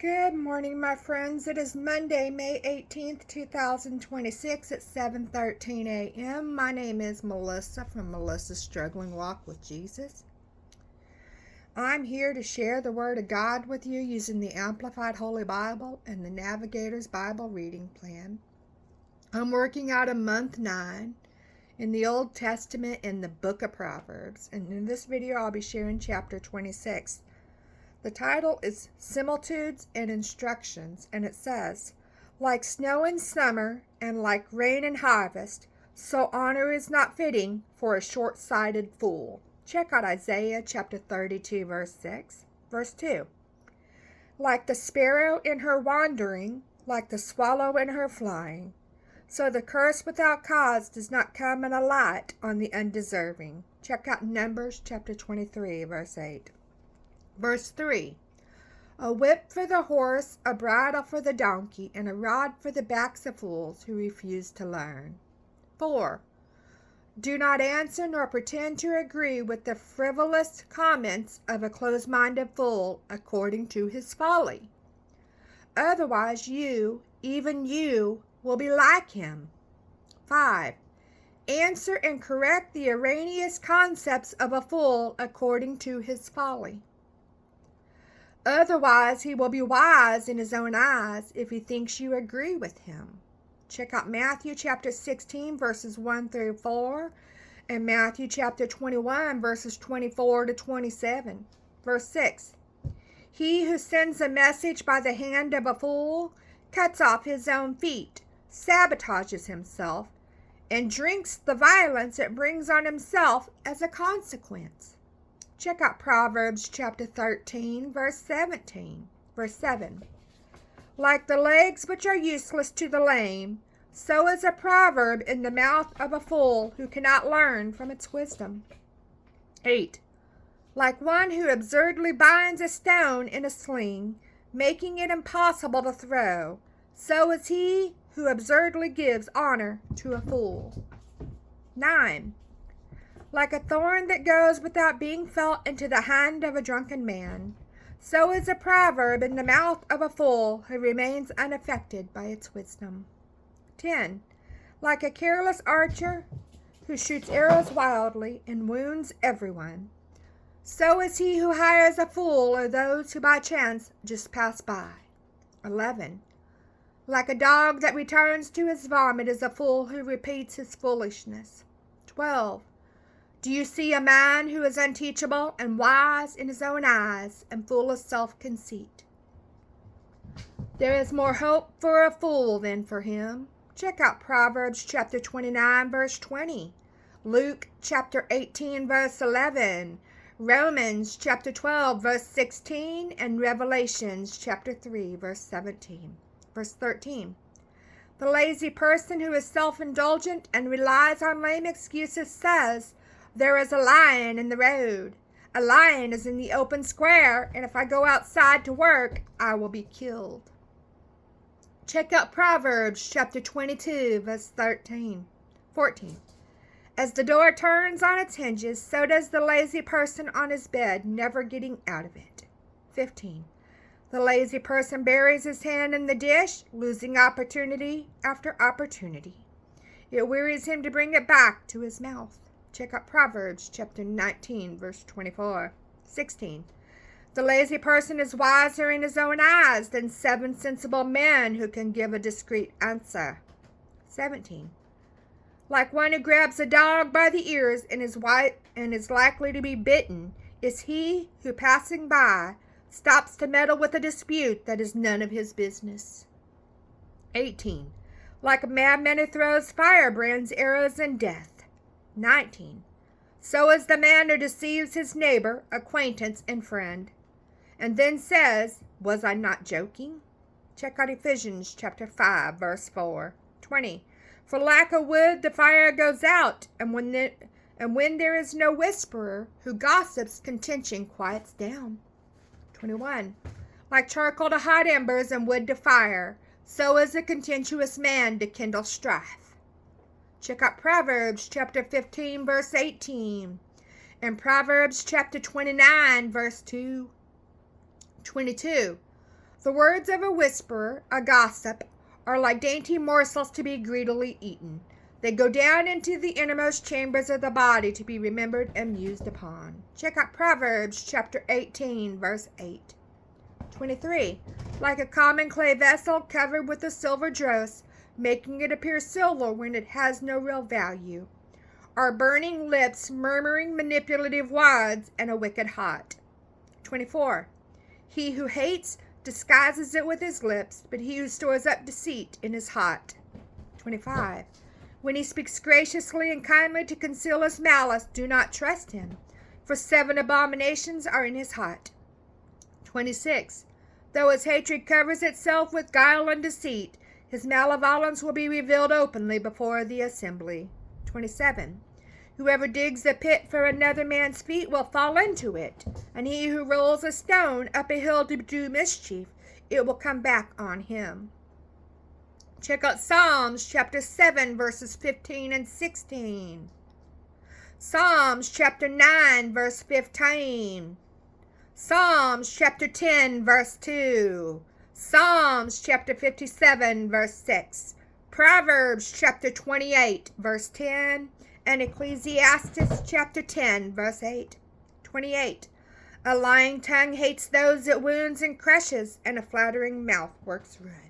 Good morning, my friends. It is Monday, May 18th, 2026 at 7:13 a.m. My name is Melissa from Melissa's Struggling Walk with Jesus. I'm here to share the Word of God with you using the Amplified Holy Bible and the Navigator's Bible Reading Plan. I'm working out of month 9 in the Old Testament in the book of Proverbs. And in this video, I'll be sharing chapter 26. The title is Similitudes and Instructions, and it says, like snow in summer and like rain in harvest, so honor is not fitting for a short-sighted fool. Check out Isaiah chapter 32, verse 6. Verse 2. Like the sparrow in her wandering, like the swallow in her flying, so the curse without cause does not come in a light on the undeserving. Check out Numbers chapter 23, verse 8. Verse 3. A whip for the horse, a bridle for the donkey, and a rod for the backs of fools who refuse to learn. 4. Do not answer nor pretend to agree with the frivolous comments of a close-minded fool according to his folly. Otherwise you, even you, will be like him. 5. Answer and correct the erroneous concepts of a fool according to his folly. Otherwise, he will be wise in his own eyes if he thinks you agree with him. Check out Matthew chapter 16, verses 1 through 4, and Matthew chapter 21, verses 24 to 27. Verse 6. He who sends a message by the hand of a fool cuts off his own feet, sabotages himself, and drinks the violence it brings on himself as a consequence. Check out Proverbs chapter 13, verse 17. Verse 7. Like the legs which are useless to the lame, so is a proverb in the mouth of a fool who cannot learn from its wisdom. 8. Like one who absurdly binds a stone in a sling, making it impossible to throw, so is he who absurdly gives honor to a fool. 9. Like a thorn that goes without being felt into the hand of a drunken man, so is a proverb in the mouth of a fool who remains unaffected by its wisdom. 10. Like a careless archer who shoots arrows wildly and wounds everyone, so is he who hires a fool or those who by chance just pass by. 11. Like a dog that returns to his vomit is a fool who repeats his foolishness. 12. Do you see a man who is unteachable and wise in his own eyes and full of self-conceit? There is more hope for a fool than for him. Check out Proverbs chapter 29, verse 20, Luke chapter 18, verse 11, Romans chapter 12, verse 16, and Revelations chapter 3, verse 17. Verse 13. The lazy person who is self-indulgent and relies on lame excuses says, there is a lion in the road. A lion is in the open square, and if I go outside to work, I will be killed. Check out Proverbs chapter 22, verse 14. As the door turns on its hinges, so does the lazy person on his bed, never getting out of it. 15. The lazy person buries his hand in the dish, losing opportunity after opportunity. It wearies him to bring it back to his mouth. Check out Proverbs chapter 19, verse 24. 16. The lazy person is wiser in his own eyes than 7 sensible men who can give a discreet answer. 17. Like one who grabs a dog by the ears and is likely to be bitten, is he who, passing by, stops to meddle with a dispute that is none of his business. 18. Like a madman who throws firebrands, arrows, and death. 19. So is the man who deceives his neighbor, acquaintance, and friend, and then says, was I not joking? Check out Ephesians chapter 5, verse 4. 20. For lack of wood the fire goes out, and when there is no whisperer who gossips, contention quiets down. 21. Like charcoal to hot embers and wood to fire, so is a contentious man to kindle strife. Check out Proverbs chapter 15, verse 18, and Proverbs chapter 29, verse 2. 22. The words of a whisperer, a gossip, are like dainty morsels to be greedily eaten. They go down into the innermost chambers of the body to be remembered and mused upon. Check out Proverbs chapter 18, verse 8. 23. Like a common clay vessel covered with a silver dross, making it appear silver when it has no real value, are burning lips, murmuring manipulative words, and a wicked heart. 24. He who hates disguises it with his lips, but he who stores up deceit in his heart. 25. When he speaks graciously and kindly to conceal his malice, do not trust him, for 7 abominations are in his heart. 26. Though his hatred covers itself with guile and deceit, his malevolence will be revealed openly before the assembly. 27. Whoever digs a pit for another man's feet will fall into it, and he who rolls a stone up a hill to do mischief, it will come back on him. Check out Psalms chapter 7, verses 15 and 16. Psalms chapter 9, verse 15. Psalms chapter 10, verse 2. Psalms chapter 57, verse 6. Proverbs chapter 28, verse 10. And Ecclesiastes chapter 10, verse 8. 28. A lying tongue hates those it wounds and crushes, and a flattering mouth works ruin.